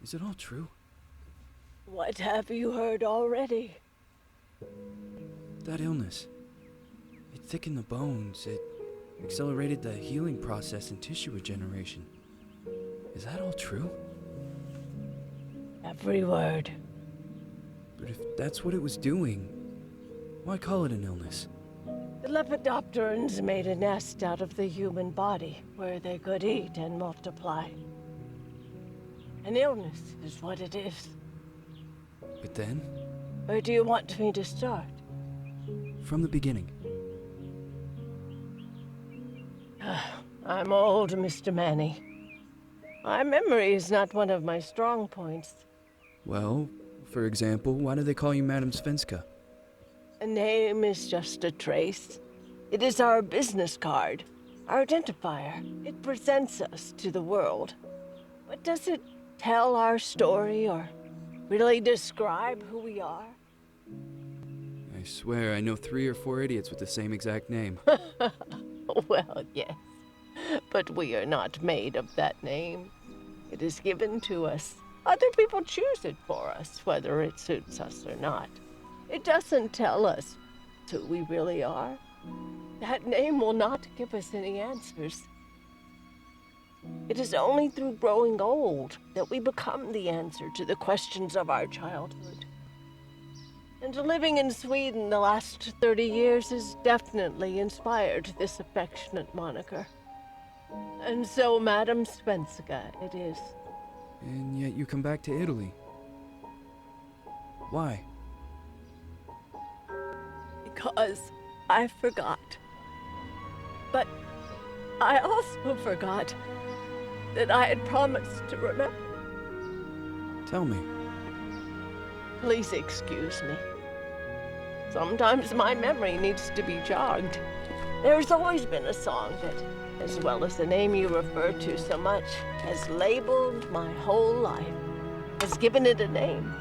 Is it all true? What have you heard already? That illness. It thickened the bones. It accelerated the healing process and tissue regeneration. Is that all true? Every word. But if that's what it was doing, why call it an illness? The Lepidopterans made a nest out of the human body where they could eat and multiply. An illness is what it is. But then, Where do you want me to start? from the beginning. I'm old, Mr. Manny. My memory is not one of my strong points. Well, for example, why do they call you Madam Svenska? A name is just a trace. It is our business card, our identifier. It presents us to the world. But does it tell our story or really describe who we are? I swear I know 3 or 4 idiots with the same exact name. Well, yes. But we are not made of that name. It is given to us. Other people choose it for us, whether it suits us or not. It doesn't tell us who we really are. That name will not give us any answers. It is only through growing old that we become the answer to the questions of our childhood. And living in Sweden the last 30 years has definitely inspired this affectionate moniker. And so, Madam Svenska, it is. And yet you come back to Italy. Why? Because I forgot. But I also forgot that I had promised to remember. Tell me. Please excuse me. Sometimes my memory needs to be jogged. There's always been a song that, as well as the name you refer to so much, has labeled my whole life, has given it a name,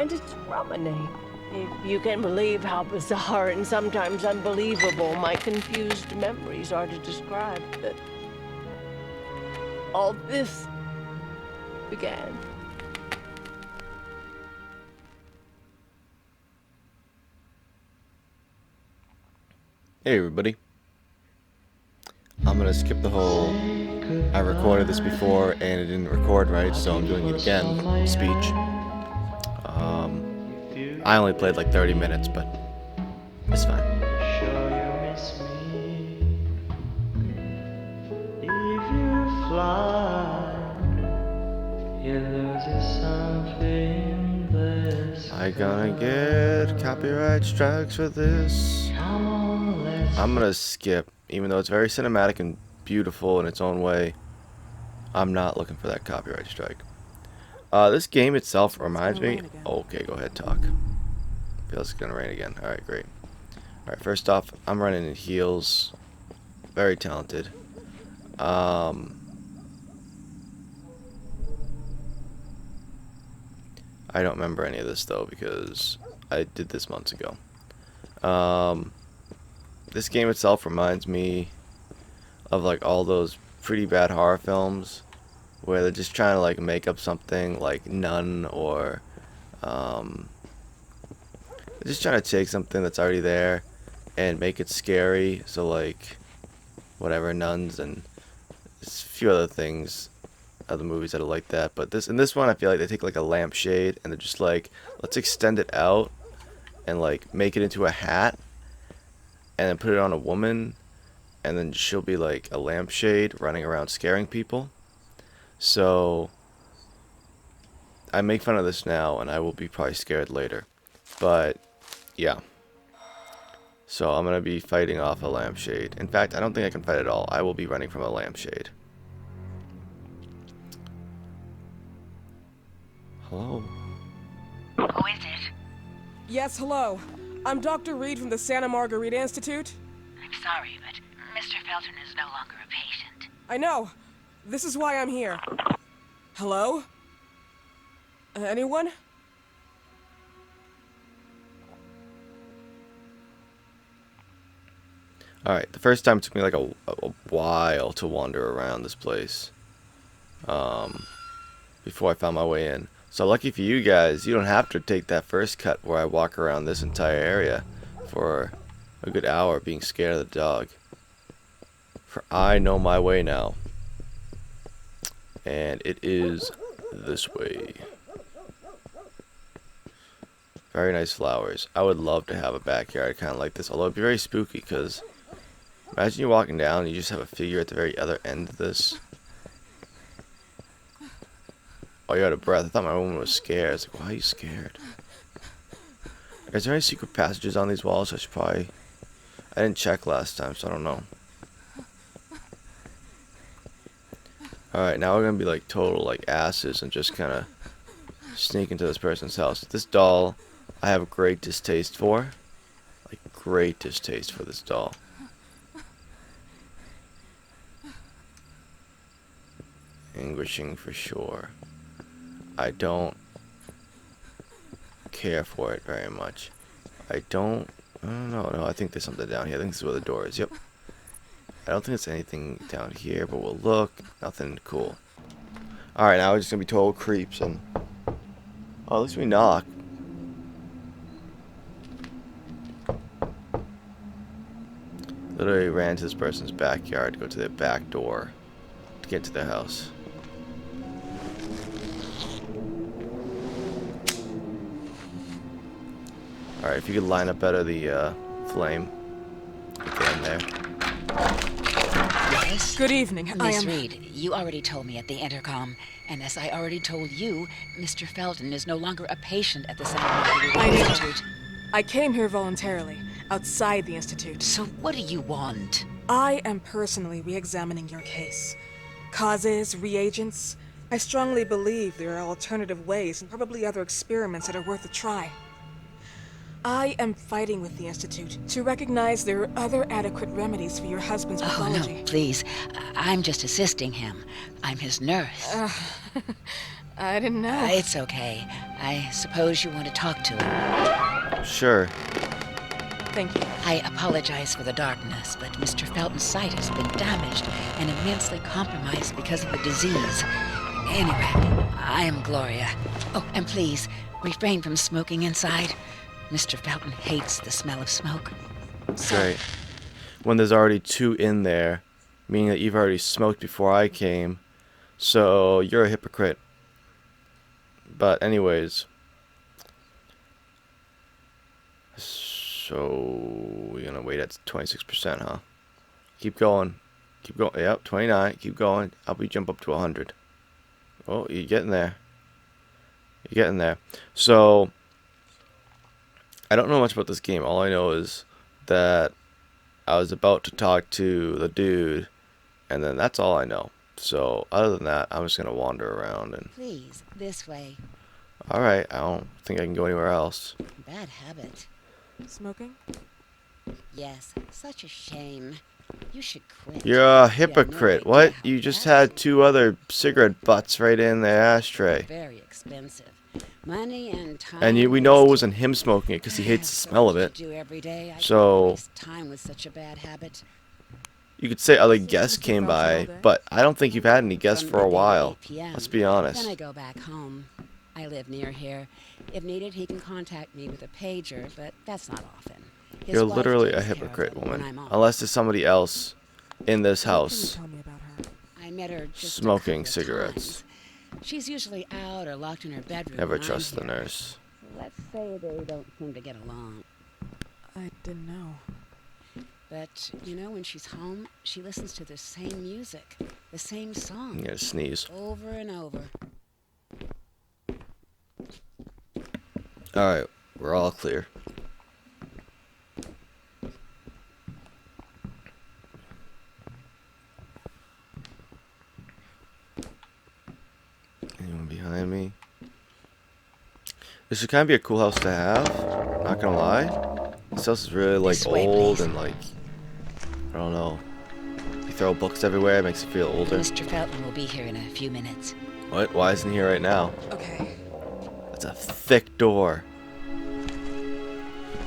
and it's from a name. If you can believe how bizarre and sometimes unbelievable my confused memories are to describe that all this began. Hey everybody. I'm gonna skip the whole I recorded this before and it didn't record right, so I'm doing it again speech. I only played like 30 minutes, but it's fine. I gonna get copyright strikes for this. I'm gonna skip, even though it's very cinematic and beautiful in its own way. I'm not looking for that copyright strike. This game itself reminds me. Okay, go ahead, talk. Feels it's gonna rain again. Alright, great. Alright, first off, I'm running in heels. Very talented. I don't remember any of this though because I did this months ago. This game itself reminds me of like all those pretty bad horror films where they're just trying to like make up something like Nun or they're just trying to take something that's already there and make it scary. So like whatever, Nuns and a few other things, other movies that are like that. But in this one I feel like they take like a lampshade and they're just like, let's extend it out and like make it into a hat and then put it on a woman and then she'll be like a lampshade running around scaring people. So I make fun of this now and I will be probably scared later. But yeah. So I'm going to be fighting off a lampshade. In fact, I don't think I can fight at all. I will be running from a lampshade. Hello? Who is it? Yes, hello. I'm Dr. Reed from the Santa Margarita Institute. I'm sorry, but Mr. Felton is no longer a patient. I know. This is why I'm here. Hello? Anyone? Alright, the first time it took me like a while to wander around this place. before I found my way in. So lucky for you guys, you don't have to take that first cut where I walk around this entire area for a good hour being scared of the dog. For I know my way now. And it is this way. Very nice flowers. I would love to have a backyard kind of like this, although it'd be very spooky because imagine you walking down and you just have a figure at the very other end of this. Oh, you're out of breath. I thought my woman was scared. I was like, why are you scared? Is there any secret passages on these walls? I should probably... I didn't check last time, so I don't know. Alright, now we're gonna be like total like asses and just kind of sneak into this person's house. This doll, I have a great distaste for. Like, great distaste for this doll. Anguishing for sure. I don't care for it very much. I don't know. No, I think there's something down here. I think this is where the door is. Yep. I don't think it's anything down here, but we'll look. Nothing cool. Alright, now we're just gonna be total creeps and... Oh, at least we knock. Literally ran to this person's backyard to go to their back door to get to their house. Alright, if you could line up better the flame. Get in there. Yes? Good evening. I Miss am... Reed, you already told me at the intercom, and as I already told you, Mr. Felton is no longer a patient at the Santa Margarita I know. Institute. I came here voluntarily, outside the Institute. So what do you want? I am personally re-examining your case. Causes, reagents. I strongly believe there are alternative ways and probably other experiments that are worth a try. I am fighting with the Institute to recognize there are other adequate remedies for your husband's Oh, pathology. no, please. I'm just assisting him. I'm his nurse. I didn't know. It's okay. I suppose you want to talk to him. Sure. Thank you. I apologize for the darkness, but Mr. Felton's sight has been damaged and immensely compromised because of the disease. Anyway, I am Gloria. Oh, and please, refrain from smoking inside. Mr. Felton hates the smell of smoke. Great. When there's already two in there, meaning that you've already smoked before I came, so you're a hypocrite. But anyways, so we're gonna wait at 26%, huh? Keep going. Keep going. Yep, 29. Keep going. I'll be jump up to 100. Oh, you're getting there. You're getting there. So I don't know much about this game. All I know is that I was about to talk to the dude, and then that's all I know. So other than that, I'm just gonna wander around and. Please, this way. All right, I don't think I can go anywhere else. Bad habit. Smoking? Yes, such a shame. You should quit. You're a hypocrite. What? You just had two other cigarette butts right in the ashtray. Very expensive. Money and time. And we know it wasn't him smoking it because he hates the smell of it. Do every day. I So- can't waste time with such a bad habit. You could say other guests came by, but I don't think you've had any guests From for a midday to while. 8 p.m. Let's be Then honest. I go back home. I live near here. If needed, he can contact me with a pager, but that's not often. His You're wife literally a takes care of hypocrite, him when woman. I'm off. Unless there's somebody else in this What can you house tell me about her? I met her just a smoking couple of cigarettes. times. She's usually out or locked in her bedroom. Never when I'm trust the here. nurse. Let's say they don't seem to get along. I didn't know. But, you know, when she's home, she listens to the same music, the same I'm song, gonna sneeze. over and over. Alright, we're all clear. Anyone behind me? This would kind of be a cool house to have. Not gonna lie. This house is really like This way, old please. and like I don't know. You throw books everywhere, it makes you feel older. Mr. Felton will be here in a few minutes. What? Why isn't he here right now? Okay. That's a thick door.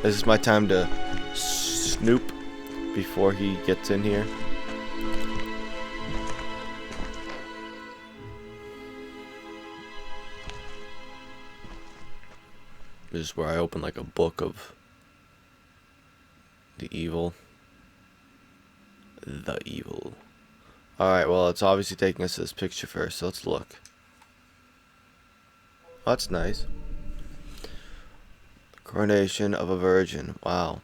This is my time to snoop before he gets in here. This is where I open like a book of the evil. The evil. Alright, well, it's obviously taking us to this picture first, so let's look. Oh, that's nice. Coronation of a virgin. Wow.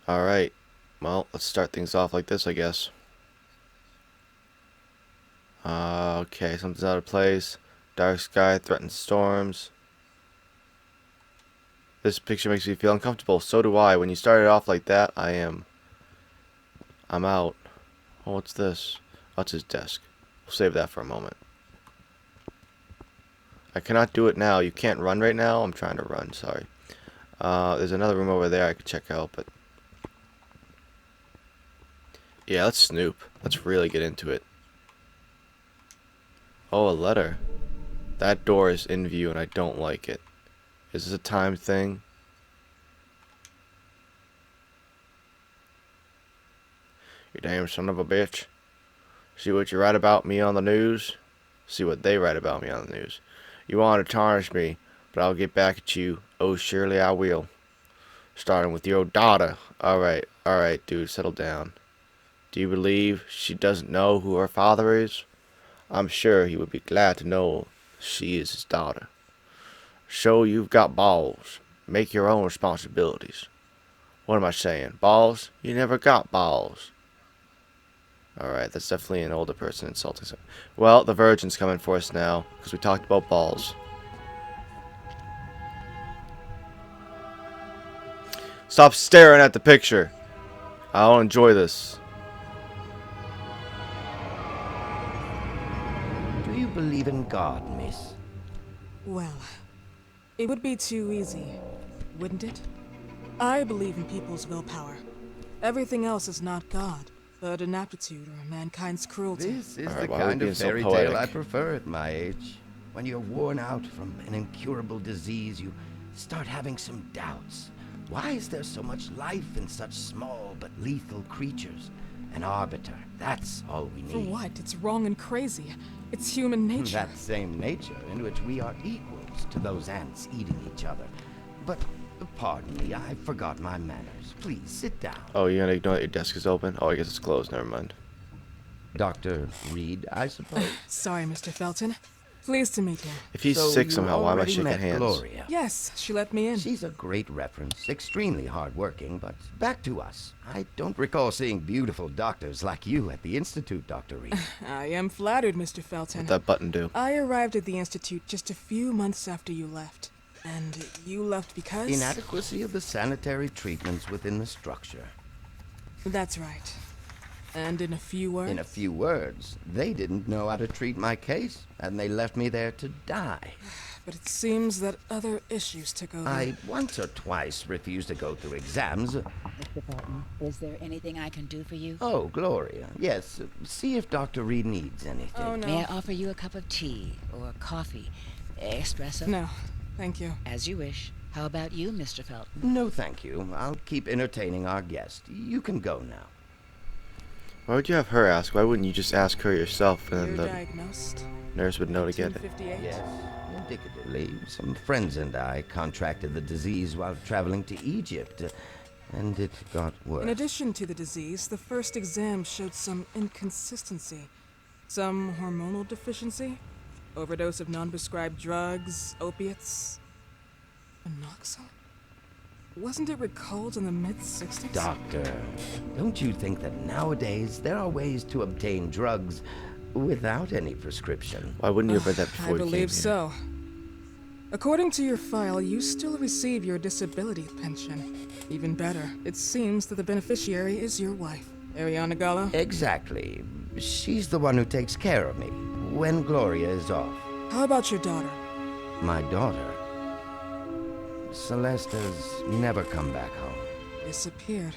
Alright. Well, let's start things off like this, I guess. Okay, something's out of place. Dark sky threatens storms. This picture makes me feel uncomfortable. So do I. When you started off like that, I'm out. Oh, what's this? Oh, it's his desk. We'll save that for a moment. I cannot do it now. You can't run right now. I'm trying to run. Sorry. There's another room over there I could check out, but... yeah, let's snoop. Let's really get into it. Oh, a letter. That door is in view and I don't like it. Is this a time thing? You damn son of a bitch. See what you write about me on the news? See what they write about me on the news. You want to tarnish me, but I'll get back at you. Oh, surely I will. Starting with your daughter. Alright, dude, settle down. Do you believe she doesn't know who her father is? I'm sure he would be glad to know she is his daughter. Show you've got balls. Make your own responsibilities. What am I saying? Balls? You never got balls. Alright, that's definitely an older person insulting someone. Well, the virgin's coming for us now, because we talked about balls. Stop staring at the picture. I'll enjoy this. Do you believe in God, miss? Well, it would be too easy, wouldn't it? I believe in people's willpower. Everything else is not God, but an aptitude or mankind's cruelty. This is Alright, the why are we kind being of so fairy tale poetic? I prefer at my age. When you're worn out from an incurable disease, you start having some doubts. Why is there so much life in such small but lethal creatures? An arbiter, that's all we need. For what? It's wrong and crazy. It's human nature. That same nature in which we are equals to those ants eating each other. But, pardon me, I forgot my manners. Please, sit down. Oh, you're gonna ignore that your desk is open? Oh, I guess it's closed. Never mind. Dr. Reed, I suppose? Sorry, Mr. Felton. Pleased to meet you. If he's So sick you somehow, why am I already shaking met hands? Gloria. Yes, she let me in. She's a great reference, extremely hardworking, but back to us. I don't recall seeing beautiful doctors like you at the Institute, Dr. Reed. I am flattered, Mr. Felton. What'd that button do? I arrived at the Institute just a few months after you left. And you left because? Inadequacy of the sanitary treatments within the structure. That's right. And in a few words? In a few words, they didn't know how to treat my case, and they left me there to die. But it seems that other issues took over. I once or twice refused to go through exams. Mr. Felton, is there anything I can do for you? Oh, Gloria. Yes, see if Dr. Reed needs anything. Oh, no. May I offer you a cup of tea or coffee? Espresso? No, thank you. As you wish. How about you, Mr. Felton? No, thank you. I'll keep entertaining our guest. You can go now. Why would you have her ask? Why wouldn't you just ask her yourself and You're then the diagnosed. nurse would know to get it? 1958. Yes, indicatively, some friends and I contracted the disease while traveling to Egypt, and it got worse. In addition to the disease, the first exam showed some inconsistency. Some hormonal deficiency, overdose of non-prescribed drugs, opiates, monoxide. Wasn't it recalled in the mid-60s? Doctor, don't you think that nowadays there are ways to obtain drugs without any prescription? Why wouldn't you have read that before I you came believe here? so. According to your file, you still receive your disability pension. Even better, it seems that the beneficiary is your wife, Ariana Gallo. Exactly. She's the one who takes care of me when Gloria is off. How about your daughter? My daughter, Celeste, has never come back home. Disappeared.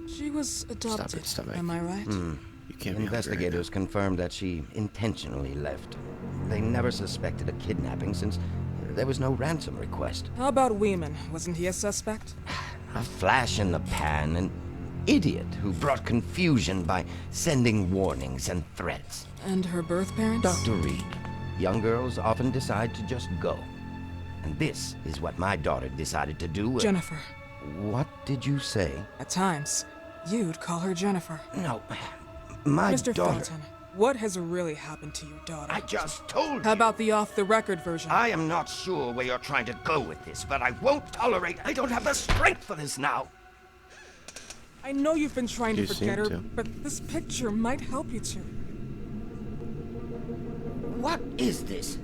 She was adopted, stomach. am I right? You can't be Investigators confirmed that she intentionally left. They never suspected a kidnapping since there was no ransom request. How about Weeman? Wasn't he a suspect? A flash in the pan, an idiot who brought confusion by sending warnings and threats. And her birth parents? Dr. Reed, young girls often decide to just go. And this is what my daughter decided to do. Jennifer. What did you say? At times, you'd call her Jennifer. No, my Mr. daughter... Felton, what has really happened to your daughter? I just told you. How about the off-the-record version? I am not sure where you're trying to go with this, but I won't tolerate... I don't have the strength for this now. I know you've been trying to You forget her, seem to. but this picture might help you to. What is this?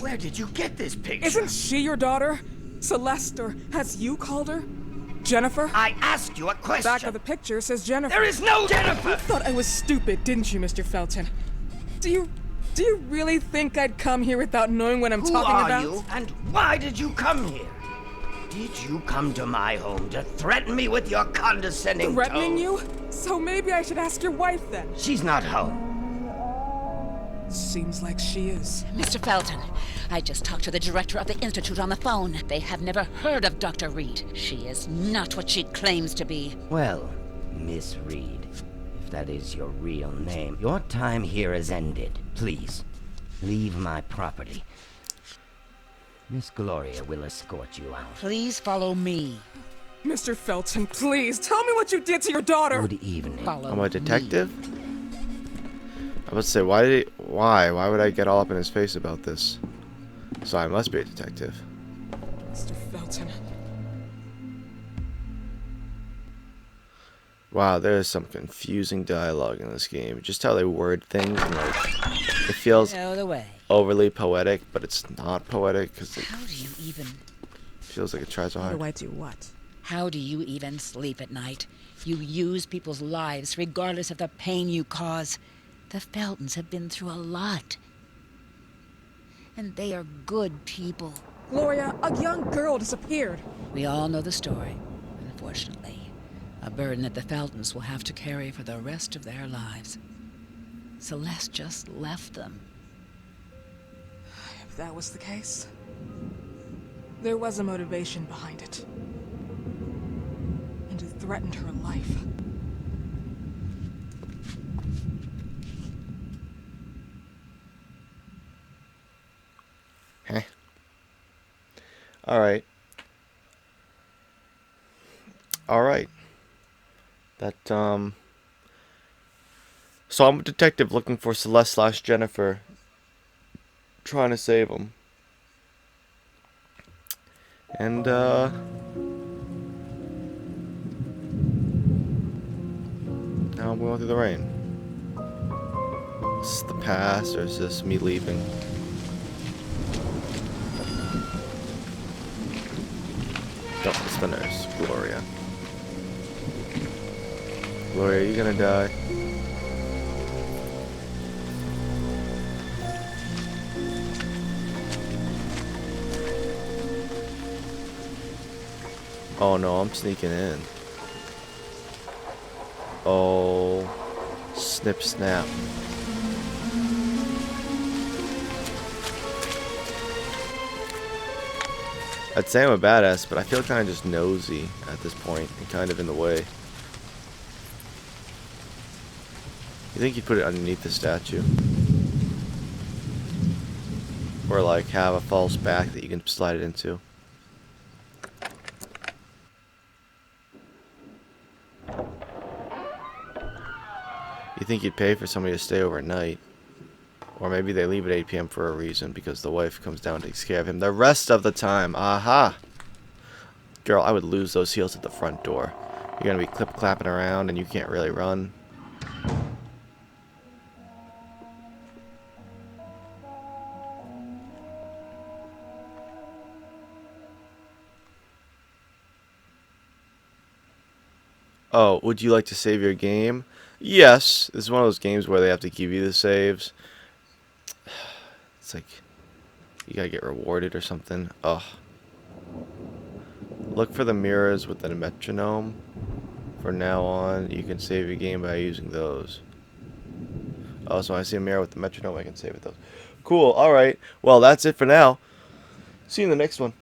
Where did you get this picture? Isn't she your daughter? Celeste, or has you called her? Jennifer? I asked you a question. Back of the picture says Jennifer. There is no Jennifer! You thought I was stupid, didn't you, Mr. Felton? Do you really think I'd come here without knowing what I'm Who talking are about? you, and why did you come here? Did you come to my home to threaten me with your condescending Threatening tone? you? So maybe I should ask your wife then. She's not home. Seems like she is. Mr. Felton, I just talked to the director of the Institute on the phone. They have never heard of Dr. Reed. She is not what she claims to be. Well, Miss Reed, if that is your real name, your time here has ended. Please, leave my property. Miss Gloria will escort you out. Please follow me. Mr. Felton, please, tell me what you did to your daughter! Good evening. Follow I'm a me. detective? I would say, why would I get all up in his face about this? So I must be a detective. Mr. Felton. Wow, there is some confusing dialogue in this game. Just how they word things, and like, it feels Out of the way. overly poetic, but it's not poetic because it How do you even... feels like it tries so How hard. do I do what? How do you even sleep at night? You use people's lives regardless of the pain you cause. The Feltons have been through a lot. And they are good people. Gloria, a young girl disappeared. We all know the story, unfortunately. A burden that the Feltons will have to carry for the rest of their lives. Celeste just left them. If that was the case, there was a motivation behind it. And it threatened her life. Heh. Alright. Alright. That, So I'm a detective looking for Celeste / Jennifer. Trying to save them. And, now I'm going through the rain. Is this the past, or is this me leaving? Don't, it's the nurse, Gloria. Gloria, you gonna die? Oh no, I'm sneaking in. Oh, snip snap. I'd say I'm a badass, but I feel kind of just nosy at this point and kind of in the way. You think you'd put it underneath the statue? Or like have a false back that you can slide it into? You think you'd pay for somebody to stay overnight? Or maybe they leave at 8 p.m. for a reason, because the wife comes down and takes care of him the rest of the time. Aha! Girl, I would lose those heels at the front door. You're gonna be clip-clapping around and you can't really run. Oh, would you like to save your game? Yes. This is one of those games where they have to give you the saves. It's like you gotta get rewarded or something. Ugh. Look for the mirrors with the metronome. From now on, you can save your game by using those. Oh, so when I see a mirror with the metronome, I can save it those. Cool. Alright. Well, that's it for now. See you in the next one.